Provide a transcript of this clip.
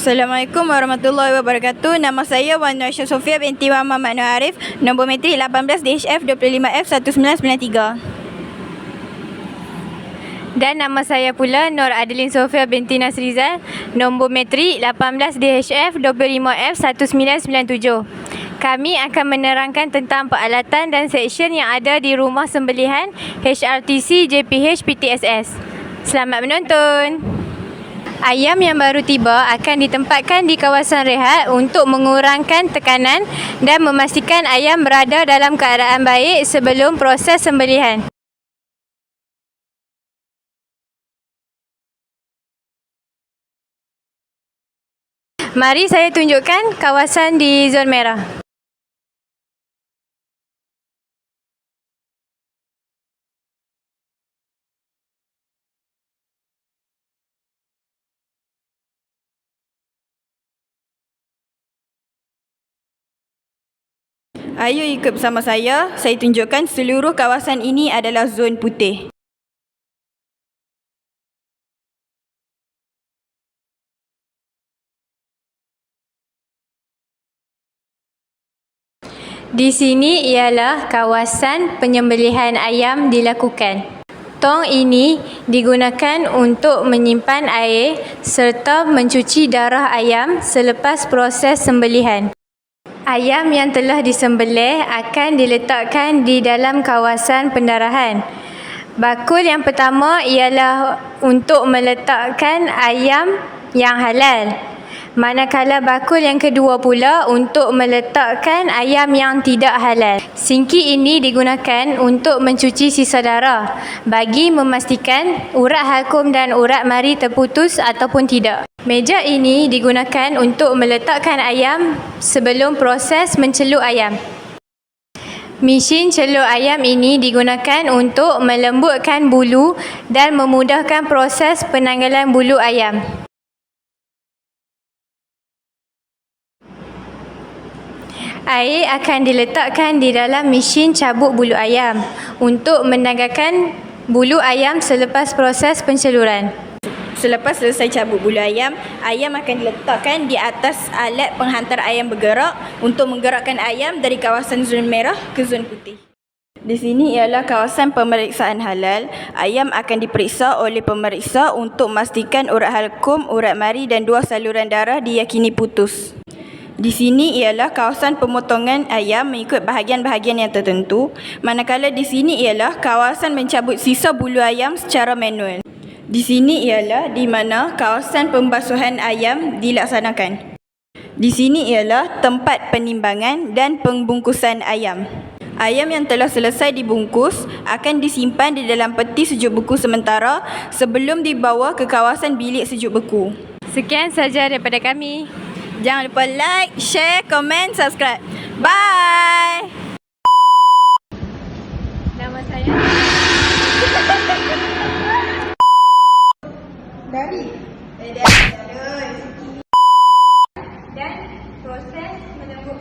Assalamualaikum warahmatullahi wabarakatuh. Nama saya Wan Nur Sofia binti Wan Muhammad Nur Arif. Nombor metrik 18 DHF 25F 1993. Dan nama saya pula Nur Adeline Sofia binti Nasrizal. Nombor metrik 18 DHF 25F 1997. Kami akan menerangkan tentang peralatan dan seksyen yang ada di rumah sembelihan HRTC JPH PTSS. Selamat menonton. Ayam yang baru tiba akan ditempatkan di kawasan rehat untuk mengurangkan tekanan dan memastikan ayam berada dalam keadaan baik sebelum proses sembelihan. Mari saya tunjukkan kawasan di zon merah. Ayo ikut bersama saya tunjukkan seluruh kawasan ini adalah zon putih. Di sini ialah kawasan penyembelihan ayam dilakukan. Tong ini digunakan untuk menyimpan air serta mencuci darah ayam selepas proses sembelihan. Ayam yang telah disembelih akan diletakkan di dalam kawasan pendarahan. Bakul yang pertama ialah untuk meletakkan ayam yang halal. Manakala bakul yang kedua pula untuk meletakkan ayam yang tidak halal. Sinki ini digunakan untuk mencuci sisa darah bagi memastikan urat halkum dan urat mari terputus ataupun tidak. Meja ini digunakan untuk meletakkan ayam sebelum proses mencelup ayam. Mesin celup ayam ini digunakan untuk melembutkan bulu dan memudahkan proses penanggalan bulu ayam. Air akan diletakkan di dalam mesin cabuk bulu ayam untuk menanggalkan bulu ayam selepas proses penceluran. Selepas selesai cabut bulu ayam, ayam akan diletakkan di atas alat penghantar ayam bergerak untuk menggerakkan ayam dari kawasan zon merah ke zon putih. Di sini ialah kawasan pemeriksaan halal. Ayam akan diperiksa oleh pemeriksa untuk memastikan urat halkum, urat mari dan dua saluran darah diyakini putus. Di sini ialah kawasan pemotongan ayam mengikut bahagian-bahagian yang tertentu, manakala di sini ialah kawasan mencabut sisa bulu ayam secara manual. Di sini ialah di mana kawasan pembasuhan ayam dilaksanakan. Di sini ialah tempat penimbangan dan pembungkusan ayam. Ayam yang telah selesai dibungkus akan disimpan di dalam peti sejuk beku sementara sebelum dibawa ke kawasan bilik sejuk beku. Sekian saja daripada kami. Jangan lupa like, share, komen, subscribe. Bye! Nama saya Dari dan proses menembus